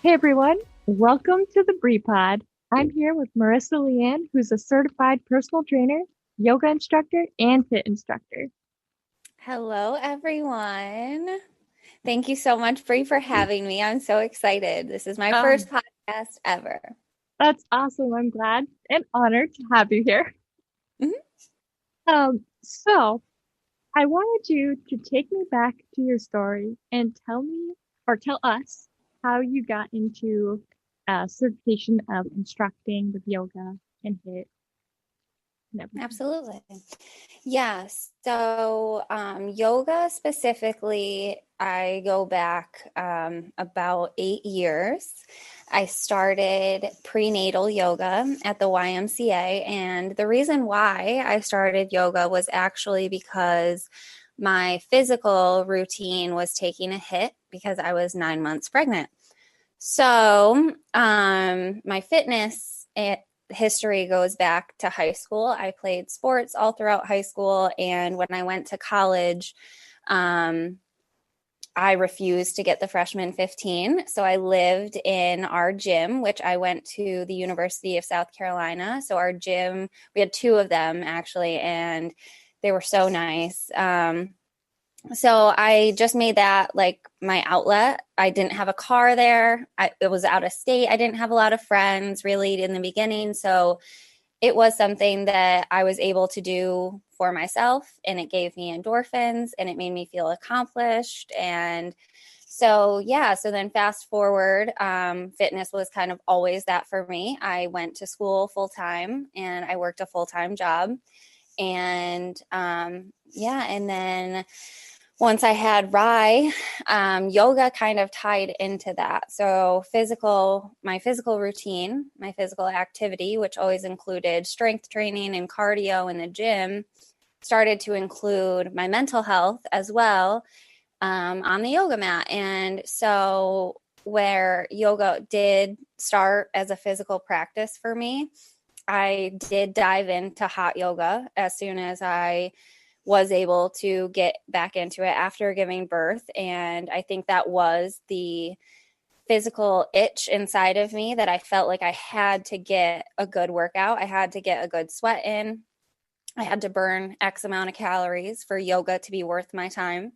Hey everyone, welcome to the Bree Pod. I'm here with Marissa Leanne, who's a certified personal trainer, yoga instructor, and HIIT instructor. Hello, everyone. Thank you so much, Bree, for having me. I'm so excited. This is my first Um, podcast ever. that's awesome. I'm glad and honored to have you here. Mhm. So I wanted you to take me back to your story and tell me or tell us how you got into certification of instructing with yoga and HIIT and everything. Absolutely. Yes. So, yoga specifically, I go back about 8 years. I started prenatal yoga at the YMCA. And the reason why I started yoga was actually because my physical routine was taking a hit because I was 9 months pregnant. So, my fitness history goes back to high school. I played sports all throughout high school. And when I went to college, um, I refused to get the freshman 15. So I lived in our gym, which I went to the University of South Carolina. So our gym, we had two of them actually, and they were so nice. So I just made that like my outlet. I didn't have a car there. It was out of state. I didn't have a lot of friends really in the beginning. So it was something that I was able to do for myself, and it gave me endorphins and it made me feel accomplished. And so, yeah, so then fast forward, fitness was kind of always that for me. I went to school full time and I worked a full time job. And yeah, and then once I had Rye, yoga kind of tied into that. So my physical routine, my physical activity, which always included strength training and cardio in the gym, started to include my mental health as well, on the yoga mat. And so where yoga did start as a physical practice for me, I did dive into hot yoga as soon as I was able to get back into it after giving birth. And I think that was the physical itch inside of me that I felt like I had to get a good workout. I had to get a good sweat in. I had to burn X amount of calories for yoga to be worth my time.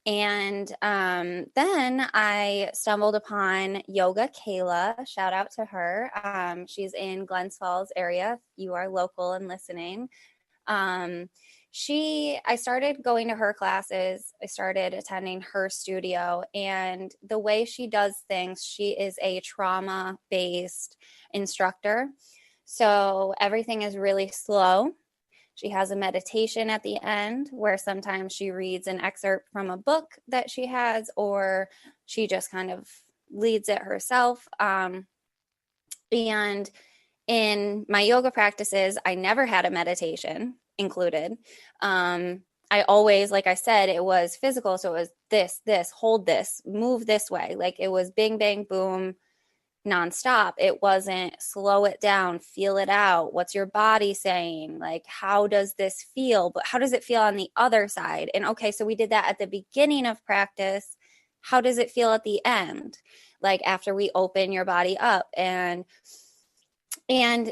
And then I stumbled upon Yoga Kayla. Shout out to her. She's in Glens Falls area. If you are local and listening. Um, I started going to her classes. I started attending her studio, and the way she does things, she is a trauma based instructor. So everything is really slow. She has a meditation at the end where sometimes she reads an excerpt from a book that she has, or she just kind of leads it herself. And in my yoga practices, I never had a meditation included. I always, like I said, it was physical. So it was this, hold this, move this way. Like it was bing, bang, boom, nonstop. It wasn't slow it down, feel it out. What's your body saying? Like, how does this feel? But how does it feel on the other side? And okay, so we did that at the beginning of practice. How does it feel at the end? Like after we open your body up, and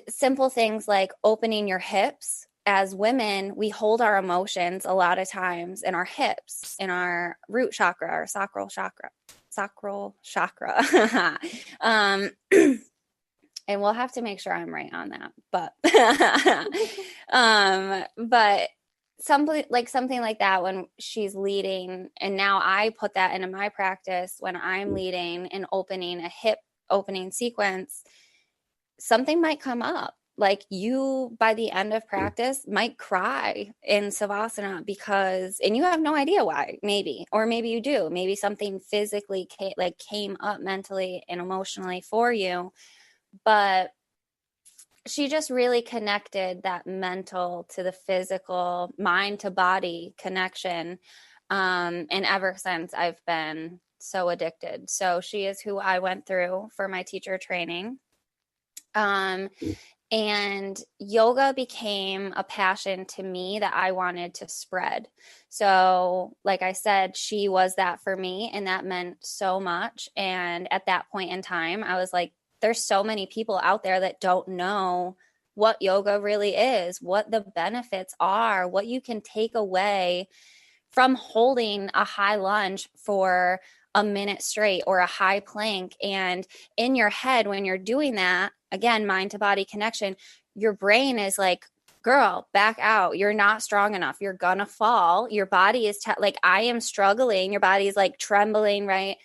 simple things like opening your hips. As women, we hold our emotions a lot of times in our hips, in our root chakra, our sacral chakra. um, and we'll have to make sure I'm right on that. But something like that when she's leading, and now I put that into my practice when I'm leading and opening a hip opening sequence, something might come up. Like you, by the end of practice, might cry in Savasana and you have no idea why, maybe, or maybe you do. Maybe something physically came up mentally and emotionally for you. But she just really connected that mental to the physical, mind to body connection. And ever since I've been so addicted. So she is who I went through for my teacher training. And yoga became a passion to me that I wanted to spread. So, like I said, she was that for me, and that meant so much. And at that point in time, I was like, there's so many people out there that don't know what yoga really is, what the benefits are, what you can take away from holding a high lunge for a minute straight or a high plank. And in your head, when you're doing that, again, mind to body connection, your brain is like, girl, back out. You're not strong enough. You're gonna fall. Your body is like, I am struggling. Your body is like trembling, right?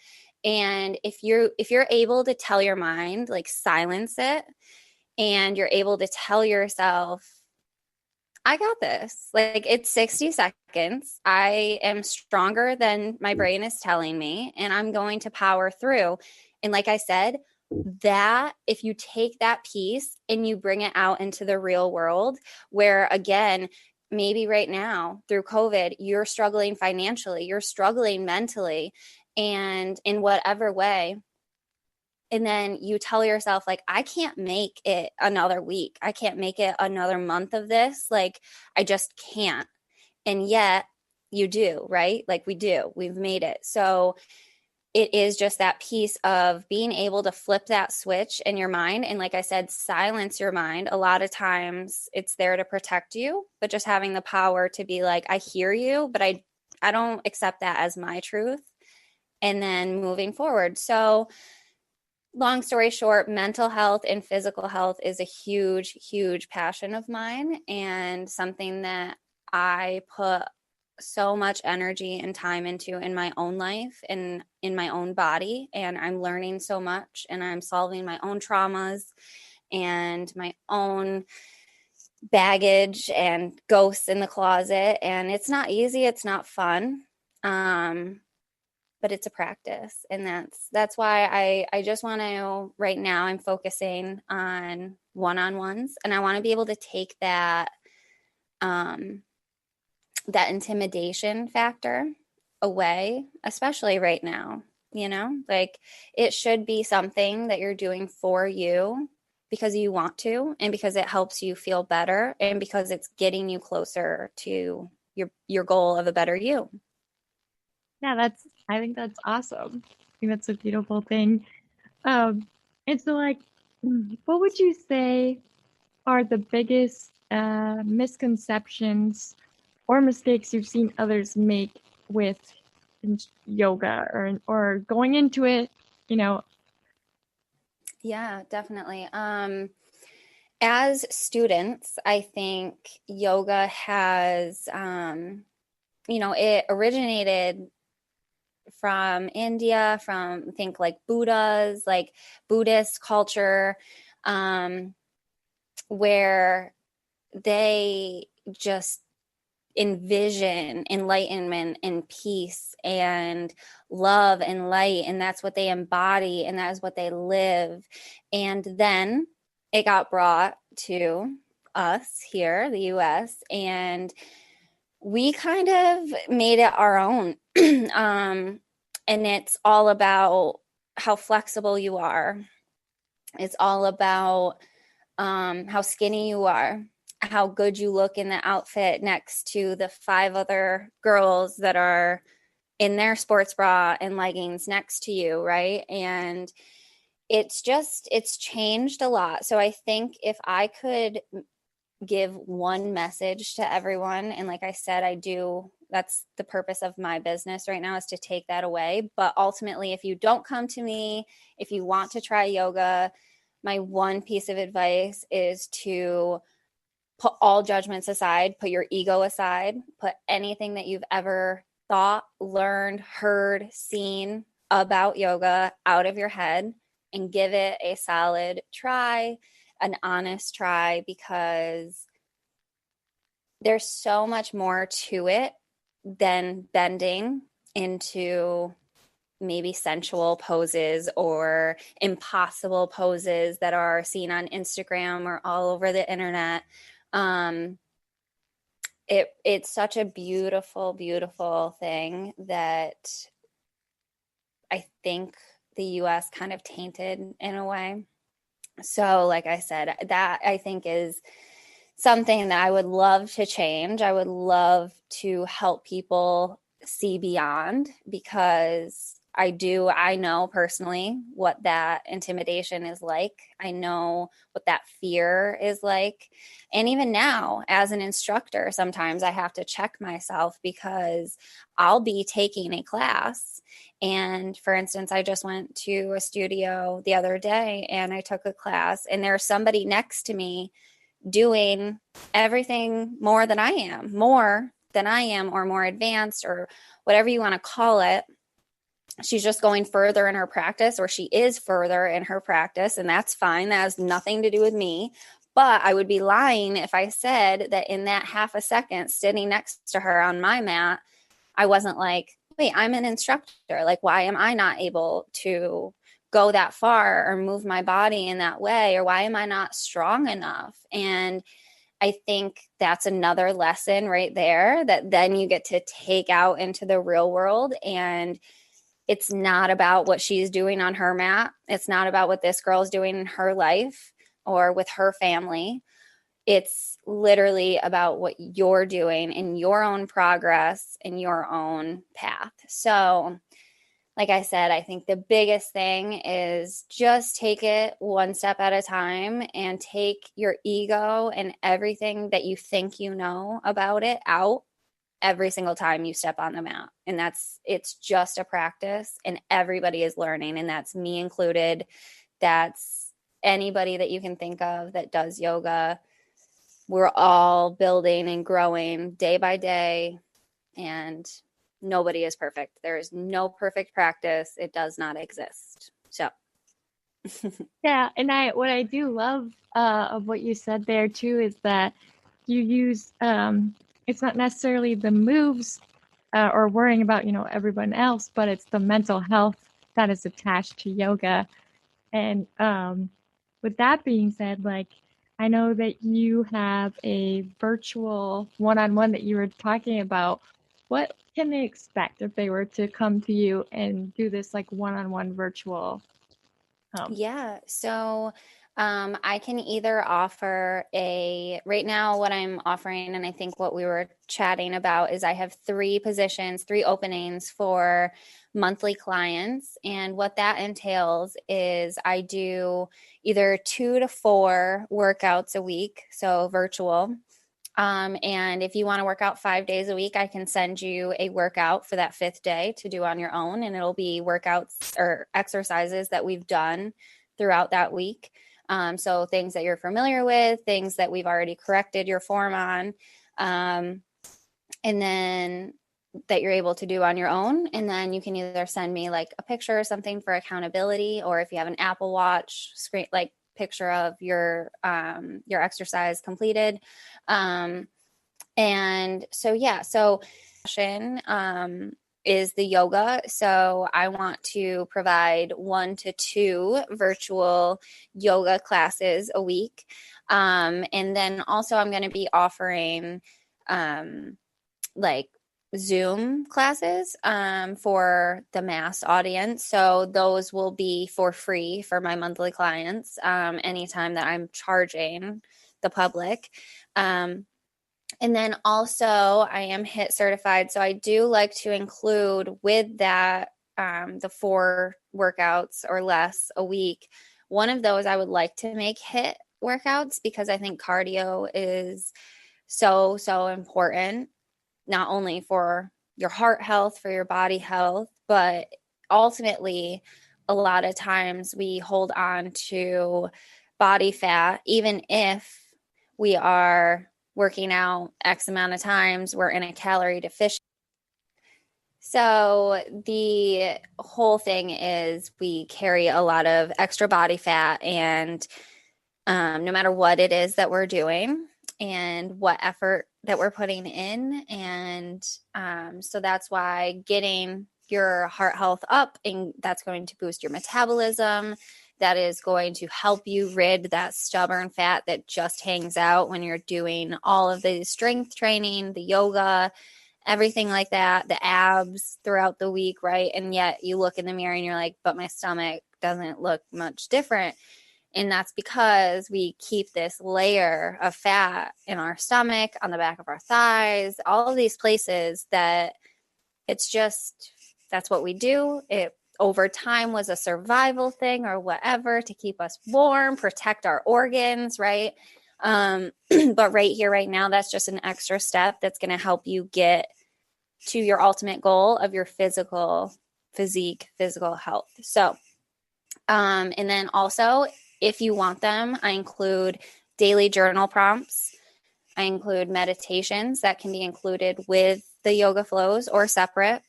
And if you're able to tell your mind, like silence it, and you're able to tell yourself, I got this. Like, it's 60 seconds. I am stronger than my brain is telling me, and I'm going to power through. And like I said, that if you take that piece and you bring it out into the real world, where again, maybe right now through COVID, you're struggling financially, you're struggling mentally, and in whatever way, and then you tell yourself, like, I can't make it another week, I can't make it another month of this, like, I just can't. And yet you do, right? Like, we've made it. So it is just that piece of being able to flip that switch in your mind, and like I said, silence your mind. A lot of times it's there to protect you, but just having the power to be like, I hear you, but I don't accept that as my truth, and then moving forward. So long story short, mental health and physical health is a huge, huge passion of mine, and something that I put so much energy and time into in my own life and in my own body. And I'm learning so much, and I'm solving my own traumas and my own baggage and ghosts in the closet. And it's not easy, it's not fun. But it's a practice, and that's why I just want to, right now I'm focusing on one-on-ones, and I want to be able to take that that intimidation factor away, especially right now. Like, it should be something that you're doing for you because you want to, and because it helps you feel better, and because it's getting you closer to your goal of a better you. Yeah, I think that's awesome. I think that's a beautiful thing. Um, and so like, what would you say are the biggest misconceptions or mistakes you've seen others make with yoga or going into it, you know? Yeah, definitely. As students, I think yoga has, it originated from India, from, think, like Buddhas, like Buddhist culture, um, where they just envision enlightenment and peace and love and light, and that's what they embody, and that is what they live. And then it got brought to us here, the US, and we kind of made it our own. And it's all about how flexible you are, it's all about how skinny you are, how good you look in the outfit next to the five other girls that are in their sports bra and leggings next to you, right? And it's changed a lot. So I think if I could give one message to everyone, and like I said, that's the purpose of my business right now, is to take that away. But ultimately, if you don't come to me, if you want to try yoga, my one piece of advice is to put all judgments aside, put your ego aside, put anything that you've ever thought, learned, heard, seen about yoga out of your head, and give it a solid try, an honest try, because there's so much more to it than bending into maybe sensual poses or impossible poses that are seen on Instagram or all over the internet. It's such a beautiful, beautiful thing that I think the US kind of tainted in a way. So, like I said, that I think is something that I would love to change. I would love to help people see beyond, because I know personally what that intimidation is like. I know what that fear is like. And even now, as an instructor, sometimes I have to check myself because I'll be taking a class. And for instance, I just went to a studio the other day and I took a class, and there's somebody next to me doing everything more than I am, or more advanced, or whatever you want to call it. She's just going further in her practice, or she is further in her practice, and that's fine. That has nothing to do with me. But I would be lying if I said that in that half a second sitting next to her on my mat, I wasn't like, wait, I'm an instructor. Like, why am I not able to go that far or move my body in that way? Or why am I not strong enough? And I think that's another lesson right there that then you get to take out into the real world. And it's not about what she's doing on her mat. It's not about what this girl's doing in her life or with her family. It's literally about what you're doing in your own progress, in your own path. So, like I said, I think the biggest thing is just take it one step at a time, and take your ego and everything that you think you know about it out every single time you step on the mat. And it's just a practice, and everybody is learning, and that's me included. That's anybody that you can think of that does yoga. We're all building and growing day by day, and nobody is perfect. There is no perfect practice. It does not exist. So, Yeah, and what I do love of what you said there too is that you use it's not necessarily the moves or worrying about, everyone else, but it's the mental health that is attached to yoga. And with that being said, like, I know that you have a virtual one-on-one that you were talking about. What can they expect if they were to come to you and do this like one-on-one virtual? yeah. So, I can either offer right now, what I'm offering, and I think what we were chatting about is I have 3 positions, 3 openings for monthly clients. And what that entails is I do either 2 to 4 workouts a week, so virtual. And if you want to work out 5 days a week, I can send you a workout for that 5th day to do on your own. And it'll be workouts or exercises that we've done throughout that week. So things that you're familiar with, things that we've already corrected your form on, and then that you're able to do on your own. And then you can either send me like a picture or something for accountability, or if you have an Apple Watch screen, like picture of your exercise completed. And so, yeah, so is the yoga. So I want to provide 1 to 2 virtual yoga classes a week. And then also I'm going to be offering like Zoom classes for the mass audience. So those will be for free for my monthly clients anytime that I'm charging the public. And then also I am HIIT certified. So I do like to include with that the 4 workouts or less a week. One of those I would like to make HIIT workouts, because I think cardio is so, so important, not only for your heart health, for your body health, but ultimately, a lot of times we hold on to body fat, even if we are working out X amount of times, we're in a calorie deficient. So the whole thing is we carry a lot of extra body fat, and no matter what it is that we're doing and what effort that we're putting in. And so that's why getting your heart health up, and that's going to boost your metabolism. That is going to help you rid that stubborn fat that just hangs out when you're doing all of the strength training, the yoga, everything like that, the abs throughout the week, right? And yet you look in the mirror and you're like, but my stomach doesn't look much different. And that's because we keep this layer of fat in our stomach, on the back of our thighs, all of these places that it's just, that's what we do. It over time was a survival thing or whatever to keep us warm, protect our organs, right? But right here, right now, that's just an extra step that's going to help you get to your ultimate goal of your physical health. So, and then also, if you want them, I include daily journal prompts. I include meditations that can be included with the yoga flows or separate.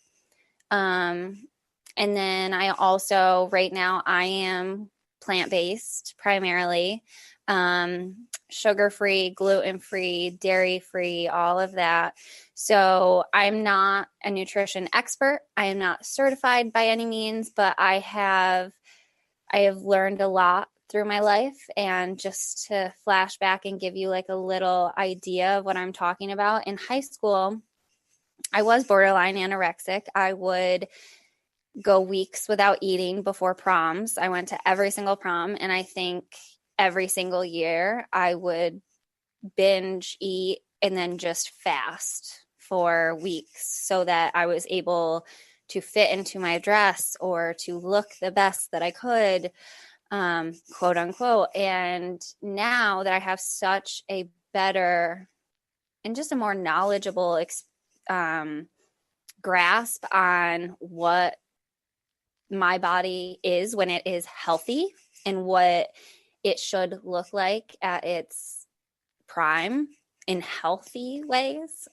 And then I also, right now, I am plant-based primarily, sugar-free, gluten-free, dairy-free, all of that. So I'm not a nutrition expert. I am not certified by any means, but I have learned a lot through my life. And just to flash back and give you like a little idea of what I'm talking about, in high school, I was borderline anorexic. I would go weeks without eating before proms. I went to every single prom, and I think every single year I would binge eat and then just fast for weeks so that I was able to fit into my dress or to look the best that I could, quote unquote. And now that I have such a better and just a more knowledgeable grasp on what my body is when it is healthy and what it should look like at its prime in healthy ways,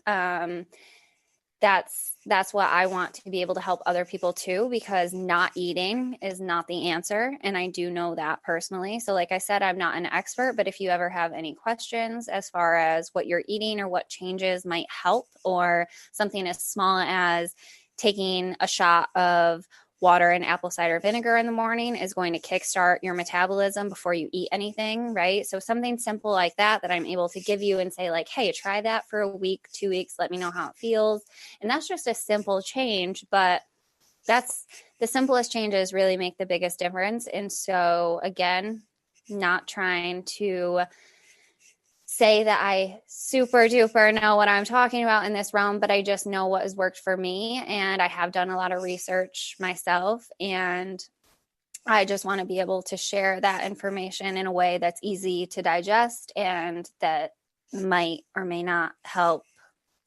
that's what I want to be able to help other people too, because not eating is not the answer. And I do know that personally. So like I said, I'm not an expert, but if you ever have any questions as far as what you're eating or what changes might help, or something as small as taking a shot of water and apple cider vinegar in the morning is going to kickstart your metabolism before you eat anything, right? So something simple like that I'm able to give you and say like, hey, try that for a week, 2 weeks, let me know how it feels. And that's just a simple change, but that's the simplest changes really make the biggest difference. And so again, not trying to say that I super duper know what I'm talking about in this realm, but I just know what has worked for me. And I have done a lot of research myself. And I just want to be able to share that information in a way that's easy to digest and that might or may not help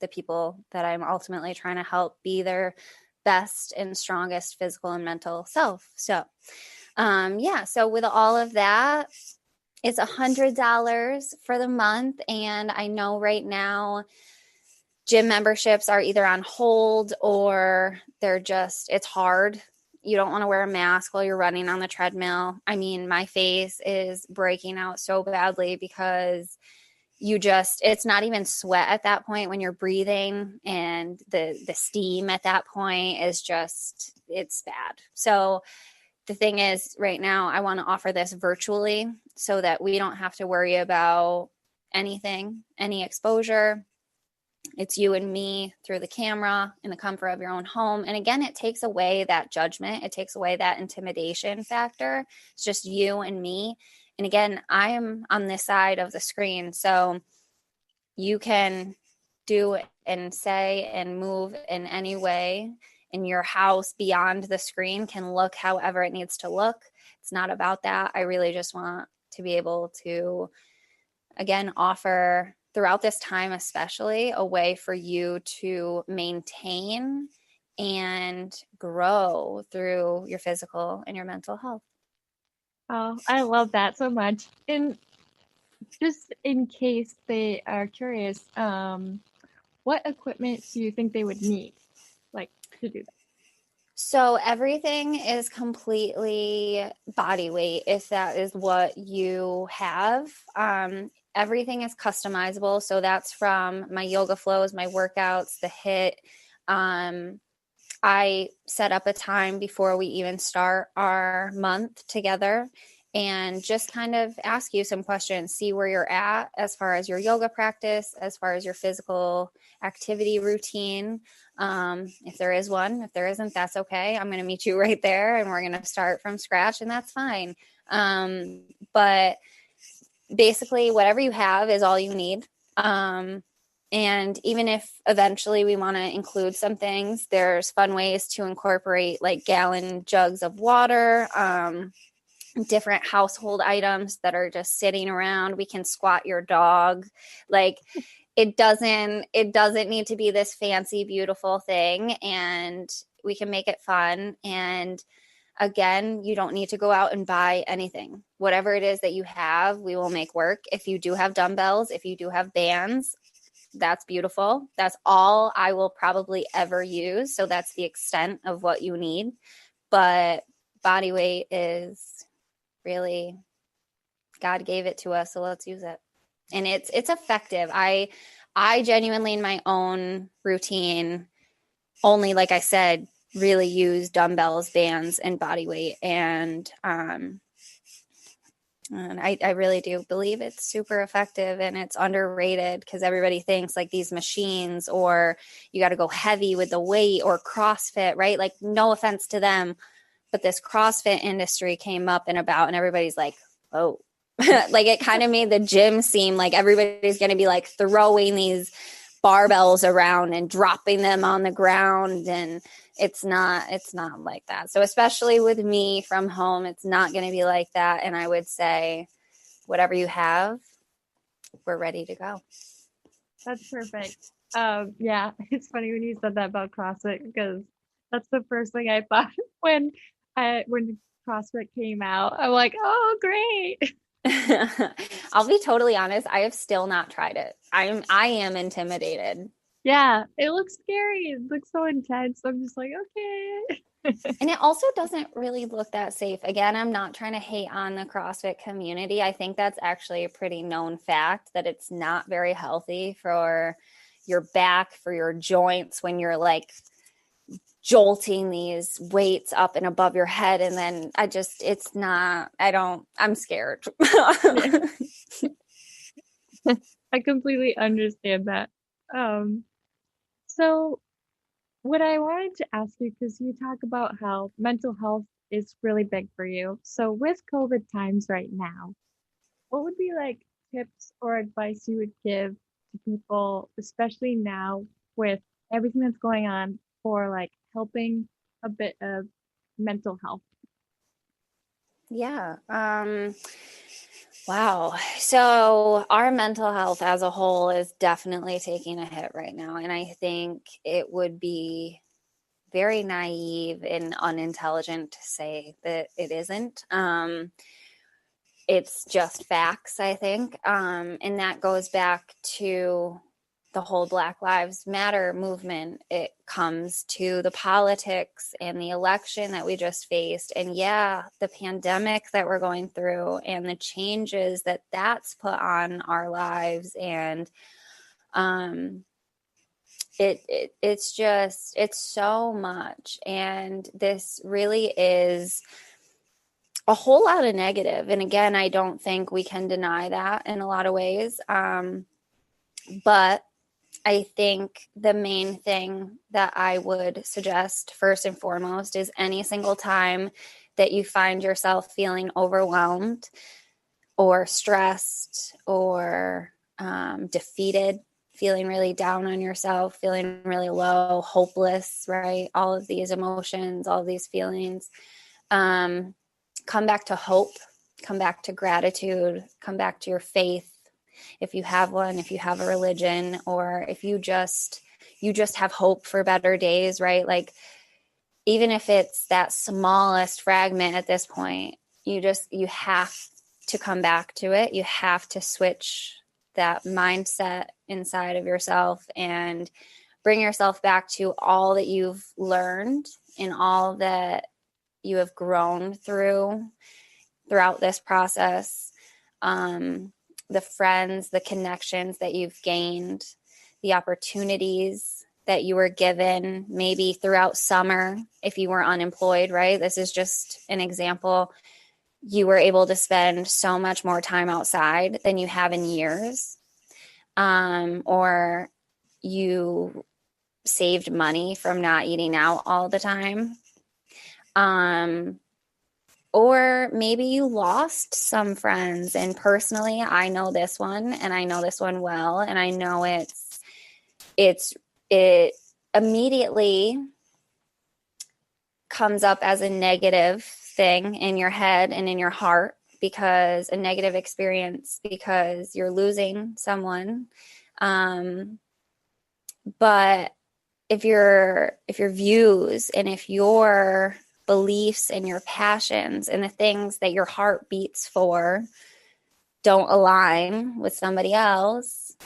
the people that I'm ultimately trying to help be their best and strongest physical and mental self. So, so with all of that, it's $100 for the month. And I know right now gym memberships are either on hold or it's hard. You don't want to wear a mask while you're running on the treadmill. I mean, my face is breaking out so badly because it's not even sweat at that point when you're breathing, and the steam at that point is it's bad. So the thing is, right now, I want to offer this virtually so that we don't have to worry about anything, any exposure. It's you and me through the camera in the comfort of your own home. And again, it takes away that judgment. It takes away that intimidation factor. It's just you and me. And again, I am on this side of the screen. So you can do and say and move in any way in your house beyond the screen, can look however it needs to look. It's not about that. I really just want to be able to, again, offer throughout this time, especially a way for you to maintain and grow through your physical and your mental health. Oh, I love that so much. And just in case they are curious, what equipment do you think they would need, like, to do that? So everything is completely body weight if that is what you have. Everything is customizable. So that's from my yoga flows, my workouts, the HIIT. I set up a time before we even start our month together and just kind of ask you some questions, see where you're at as far as your yoga practice, as far as your physical activity routine. If there is one, if there isn't, that's okay. I'm going to meet you right there and we're going to start from scratch, and that's fine. But basically whatever you have is all you need. And even if eventually we want to include some things, there's fun ways to incorporate like gallon jugs of water, different household items that are just sitting around. We can squat your dog. Like it doesn't need to be this fancy, beautiful thing, and we can make it fun. And again, you don't need to go out and buy anything. Whatever it is that you have, we will make work. If you do have dumbbells, if you do have bands, that's beautiful. That's all I will probably ever use. So that's the extent of what you need. But body weight is really, God gave it to us, so let's use it. And it's effective. I genuinely in my own routine only, like I said, really use dumbbells, bands, and body weight. And I really do believe it's super effective, and it's underrated because everybody thinks like these machines, or you got to go heavy with the weight, or CrossFit, right? Like, no offense to them, but this CrossFit industry came up and about, and everybody's like, oh, like it kind of made the gym seem like everybody's going to be like throwing these barbells around and dropping them on the ground, and it's not like that. So especially with me from home, it's not going to be like that. And I would say whatever you have, we're ready to go. That's perfect. Yeah, it's funny when you said that about CrossFit because that's the first thing I thought when CrossFit came out. I'm like, oh, great. I'll be totally honest, I have still not tried it. I am intimidated. Yeah, it looks scary. It looks so intense. I'm just like, okay. And it also doesn't really look that safe. Again, I'm not trying to hate on the CrossFit community. I think that's actually a pretty known fact that it's not very healthy for your back, for your joints when you're like jolting these weights up and above your head. And then I'm scared. Yeah, I completely understand that. Um, so what I wanted to ask you, because you talk about how mental health is really big for you. So with COVID times right now, what would be like tips or advice you would give to people, especially now with everything that's going on for like helping a bit of mental health? Yeah. Wow. So our mental health as a whole is definitely taking a hit right now. And I think it would be very naive and unintelligent to say that it isn't. It's just facts, I think. And that goes back to the whole Black Lives Matter movement. It comes to the politics and the election that we just faced. And yeah, the pandemic that we're going through and the changes that that's put on our lives. And it's so much. And this really is a whole lot of negative. And again, I don't think we can deny that in a lot of ways. But I think the main thing that I would suggest first and foremost is any single time that you find yourself feeling overwhelmed or stressed or defeated, feeling really down on yourself, feeling really low, hopeless, right? All of these emotions, all of these feelings. Come back to hope, come back to gratitude, come back to your faith. If you have one, if you have a religion, or if you just have hope for better days, right? Like, even if it's that smallest fragment at this point, you have to come back to it. You have to switch that mindset inside of yourself and bring yourself back to all that you've learned and all that you have grown throughout this process. The friends, the connections that you've gained, the opportunities that you were given maybe throughout summer if you were unemployed, right? This is just an example. You were able to spend so much more time outside than you have in years. Or you saved money from not eating out all the time. Or maybe you lost some friends. And personally, I know this one and I know this one well. And I know it immediately comes up as a negative thing in your head and in your heart, because a negative experience because you're losing someone. But if your views and if your beliefs and your passions and the things that your heart beats for don't align with somebody else,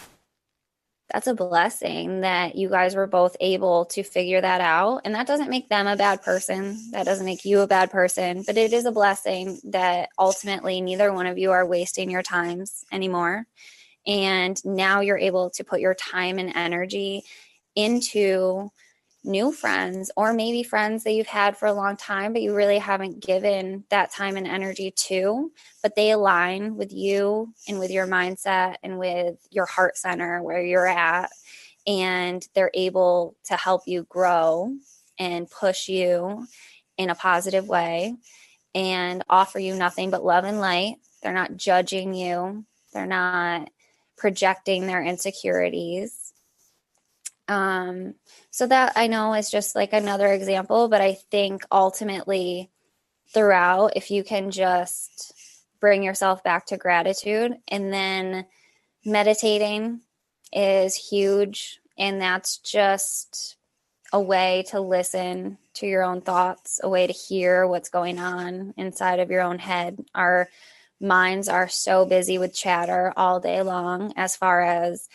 that's a blessing that you guys were both able to figure that out. And that doesn't make them a bad person. That doesn't make you a bad person, but it is a blessing that ultimately neither one of you are wasting your times anymore. And now you're able to put your time and energy into new friends, or maybe friends that you've had for a long time, but you really haven't given that time and energy to, but they align with you and with your mindset and with your heart center where you're at. And they're able to help you grow and push you in a positive way and offer you nothing but love and light. They're not judging you. They're not projecting their insecurities. So that I know is just like another example, but I think ultimately throughout, if you can just bring yourself back to gratitude, and then meditating is huge. And that's just a way to listen to your own thoughts, a way to hear what's going on inside of your own head. Our minds are so busy with chatter all day long, as far as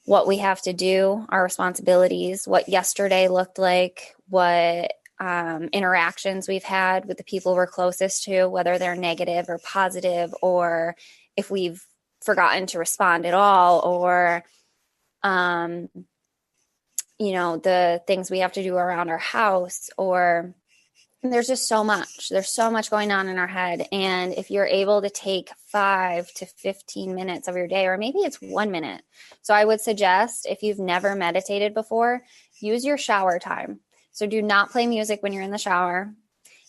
what we have to do, our responsibilities, what yesterday looked like, what interactions we've had with the people we're closest to, whether they're negative or positive, or if we've forgotten to respond at all, or, the things we have to do around our house, or there's just so much. There's so much going on in our head. And if you're able to take 5 to 15 minutes of your day, or maybe it's 1 minute. So I would suggest, if you've never meditated before, use your shower time. So do not play music when you're in the shower.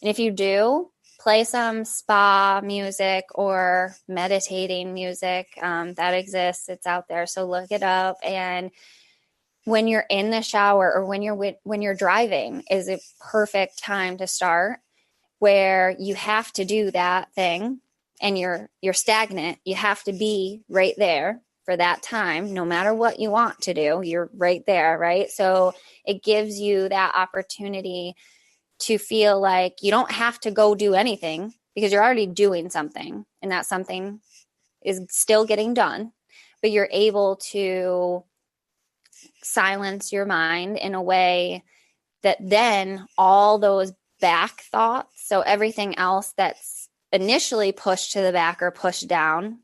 And if you do, play some spa music or meditating music that exists. It's out there. So look it up. And when you're in the shower, or when you're driving, is a perfect time to start, where you have to do that thing and you're stagnant. You have to be right there for that time. No matter what you want to do, you're right there, right? So it gives you that opportunity to feel like you don't have to go do anything, because you're already doing something, and that something is still getting done, but you're able to silence your mind in a way that then all those back thoughts, so everything else that's initially pushed to the back or pushed down,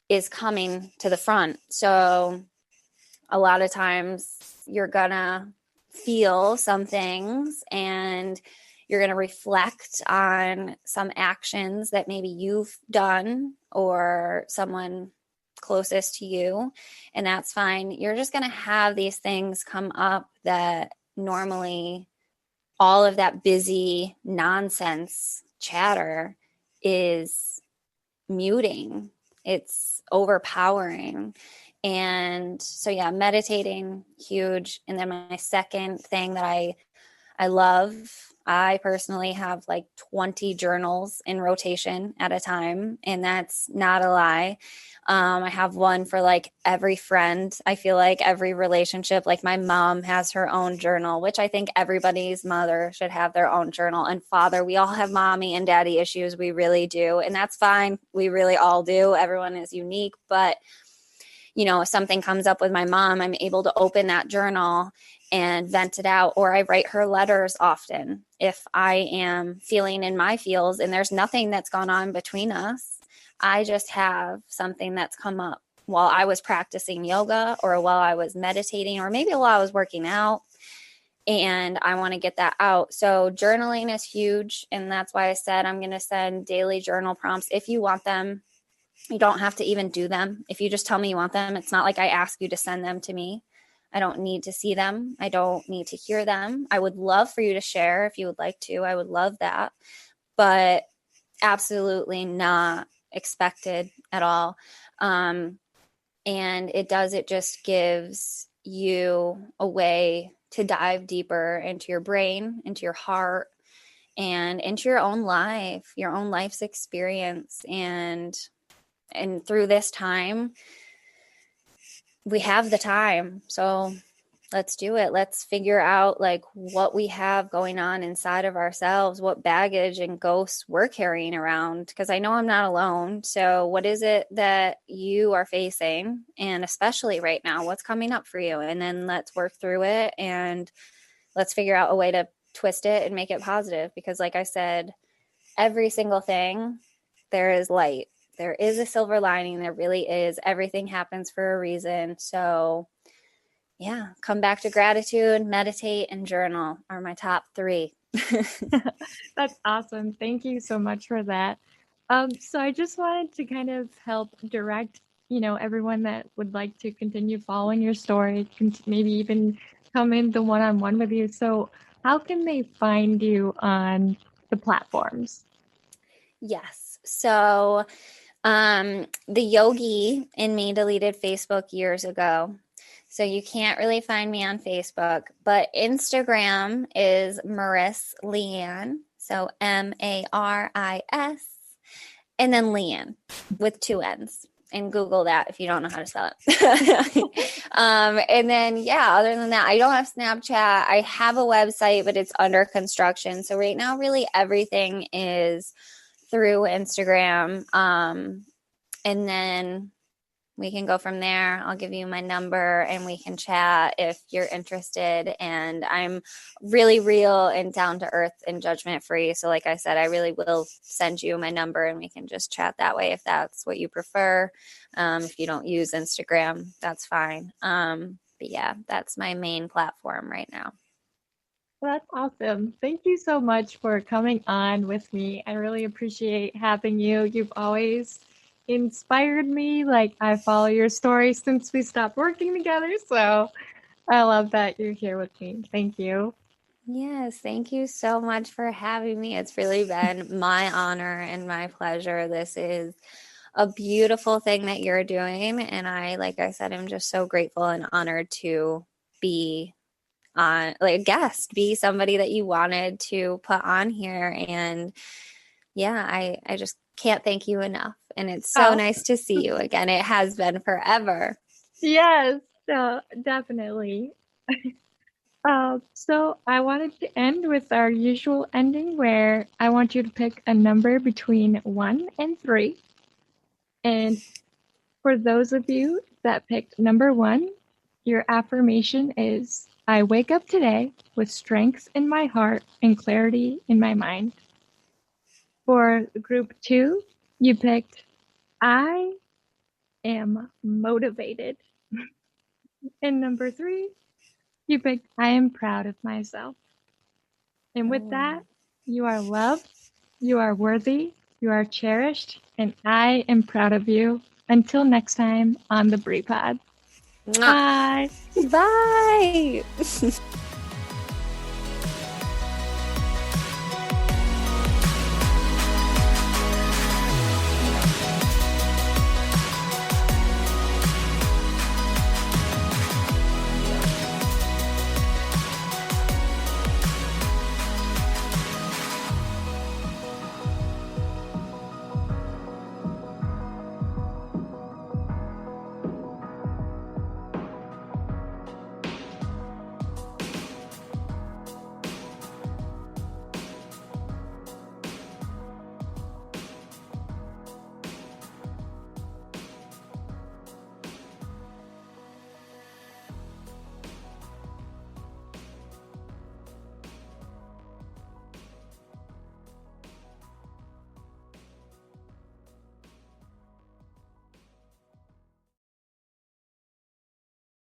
is coming to the front. So a lot of times you're gonna feel some things, and you're going to reflect on some actions that maybe you've done or someone closest to you, and that's fine. You're just going to have these things come up that normally all of that busy nonsense chatter is muting. It's overpowering. And so, yeah, meditating, huge. And then my second thing that I love, I personally have like 20 journals in rotation at a time, and that's not a lie. I have one for like every friend. I feel like every relationship, like my mom has her own journal, which I think everybody's mother should have their own journal, and father. We all have mommy and daddy issues. We really do. And that's fine. We really all do. Everyone is unique. But, if something comes up with my mom, I'm able to open that journal and vent it out. Or I write her letters often if I am feeling in my feels and there's nothing that's gone on between us. I just have something that's come up while I was practicing yoga, or while I was meditating, or maybe while I was working out, and I want to get that out. So journaling is huge. And that's why I said I'm going to send daily journal prompts if you want them. You don't have to even do them. If you just tell me you want them, it's not like I ask you to send them to me. I don't need to see them. I don't need to hear them. I would love for you to share if you would like to. I would love that. but absolutely not expected at all. And it just gives you a way to dive deeper into your brain, into your heart, and into your own life, your own life's experience. And through this time, we have the time. So let's do it. Let's figure out like what we have going on inside of ourselves, what baggage and ghosts we're carrying around. Because I know I'm not alone. So, what is it that you are facing? And especially right now, what's coming up for you? And then let's work through it and let's figure out a way to twist it and make it positive. Because, like I said, every single thing, there is light. There is a silver lining. There really is. Everything happens for a reason. So, yeah, come back to gratitude, meditate, and journal are my top 3. That's awesome. Thank you so much for that. So I just wanted to kind of help direct, everyone that would like to continue following your story, maybe even come in the one-on-one with you. So how can they find you on the platforms? Yes. So the yogi in me deleted Facebook years ago. So you can't really find me on Facebook, but Instagram is Marissa Leanne. So Maris and then Leanne with 2 N's. And Google that if you don't know how to spell it. And then, yeah, other than that, I don't have Snapchat. I have a website, but it's under construction. So right now, really everything is through Instagram. And then we can go from there. I'll give you my number and we can chat if you're interested. And I'm really real and down to earth and judgment free. So like I said, I really will send you my number and we can just chat that way if that's what you prefer. If you don't use Instagram, that's fine. But yeah, that's my main platform right now. Well, that's awesome. Thank you so much for coming on with me. I really appreciate having you. You've always inspired me. Like, I follow your story since we stopped working together. So I love that you're here with me. Thank you. Yes, thank you so much for having me. It's really been my honor and my pleasure. This is a beautiful thing that you're doing. And like I said, I'm just so grateful and honored to be on, like a guest, be somebody that you wanted to put on here. And yeah, I just can't thank you enough. And it's so Oh, nice to see you again. It has been forever. yes, definitely. So I wanted to end with our usual ending where I want you to pick a number between 1 and 3. And for those of you that picked number 1, your affirmation is I wake up today with strength in my heart and clarity in my mind. For group 2, you picked I am motivated. And number 3, you picked I am proud of myself. And with that, you are loved, you are worthy, you are cherished, and I am proud of you. Until next time on the Brie Pod. Mwah. Bye. Bye.